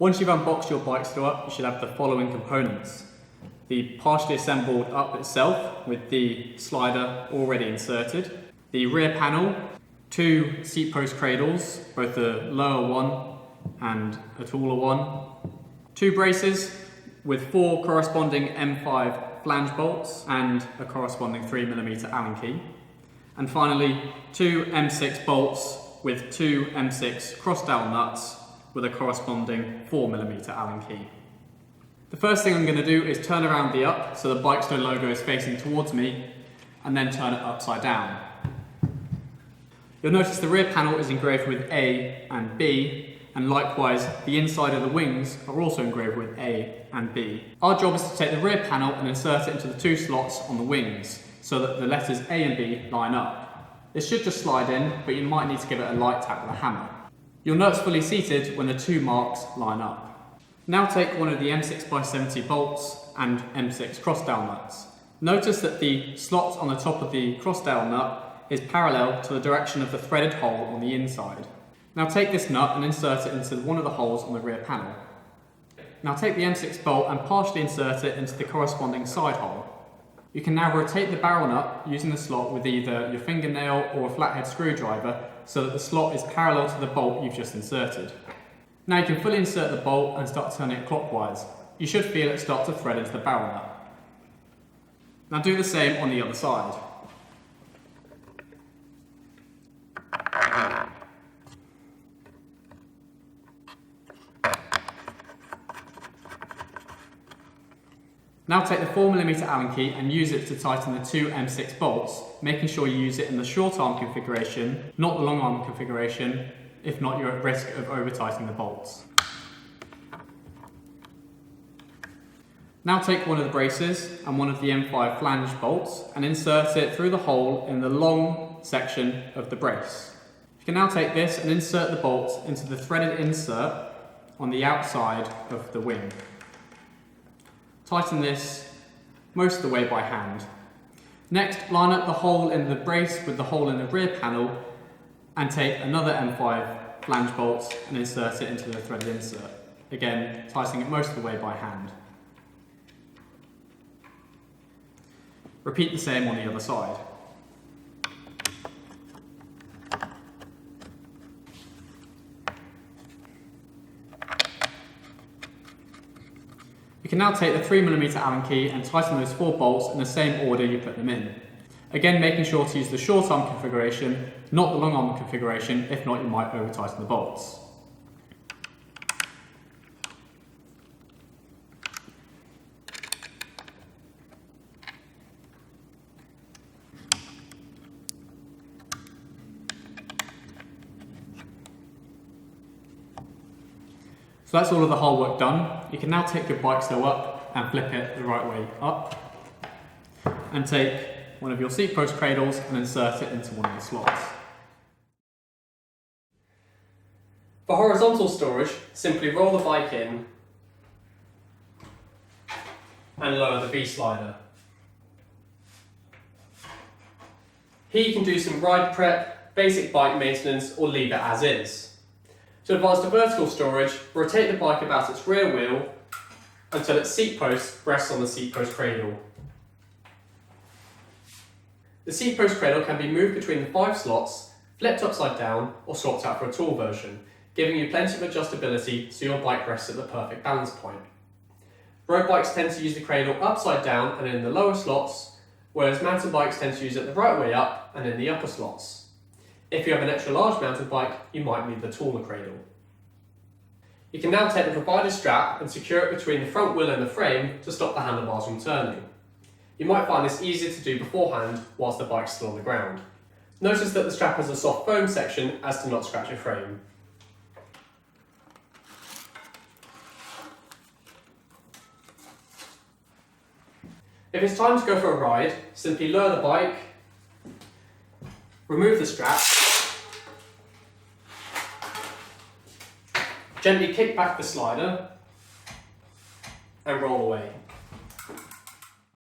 Once you've unboxed your BikeStow up, you should have the following components. The partially assembled up itself with the slider already inserted, the rear panel, 2 seat post cradles, both a lower one and a taller one, 2 braces with 4 corresponding M5 flange bolts and a corresponding 3mm Allen key, and finally 2 M6 bolts with 2 M6 cross-dowel nuts with a corresponding 4mm Allen key. The first thing I'm going to do is turn around the up so the BikeStow logo is facing towards me, and then turn it upside down. You'll notice the rear panel is engraved with A and B, and likewise the inside of the wings are also engraved with A and B. Our job is to take the rear panel and insert it into the 2 slots on the wings so that the letters A and B line up. This should just slide in, but you might need to give it a light tap with a hammer. You'll know it's fully seated when the 2 marks line up. Now take one of the M6x70 bolts and M6 cross-dowel nuts. Notice that the slot on the top of the cross-dowel nut is parallel to the direction of the threaded hole on the inside. Now take this nut and insert it into one of the holes on the rear panel. Now take the M6 bolt and partially insert it into the corresponding side hole. You can now rotate the barrel nut using the slot with either your fingernail or a flathead screwdriver so that the slot is parallel to the bolt you've just inserted. Now you can fully insert the bolt and start turning it clockwise. You should feel it start to thread into the barrel nut. Now do the same on the other side. Now take the 4mm Allen key and use it to tighten the 2 M6 bolts, making sure you use it in the short arm configuration, not the long arm configuration. If not, you're at risk of over-tightening the bolts. Now take one of the braces and one of the M5 flange bolts and insert it through the hole in the long section of the brace. You can now take this and insert the bolts into the threaded insert on the outside of the wing. Tighten this most of the way by hand. Next, line up the hole in the brace with the hole in the rear panel and take another M5 flange bolt and insert it into the threaded insert. Again, tightening it most of the way by hand. Repeat the same on the other side. You can now take the 3mm Allen key and tighten those 4 bolts in the same order you put them in. Again, making sure to use the short arm configuration, not the long arm configuration, if not you might over tighten the bolts. So that's all of the hole work done. You can now take your BikeStow up and flip it the right way up, and take one of your seat post cradles and insert it into one of the slots. For horizontal storage, simply roll the bike in and lower the V-slider. Here you can do some ride prep, basic bike maintenance, or leave it as is. To advance to vertical storage, rotate the bike about its rear wheel until its seat post rests on the seat post cradle. The seat post cradle can be moved between the 5 slots, flipped upside down, or swapped out for a tall version, giving you plenty of adjustability so your bike rests at the perfect balance point. Road bikes tend to use the cradle upside down and in the lower slots, whereas mountain bikes tend to use it the right way up and in the upper slots. If you have an extra large mountain bike, you might need the taller cradle. You can now take the provided strap and secure it between the front wheel and the frame to stop the handlebars from turning. You might find this easier to do beforehand whilst the bike's still on the ground. Notice that the strap has a soft foam section as to not scratch your frame. If it's time to go for a ride, simply lower the bike, remove the strap, gently kick back the slider and roll away.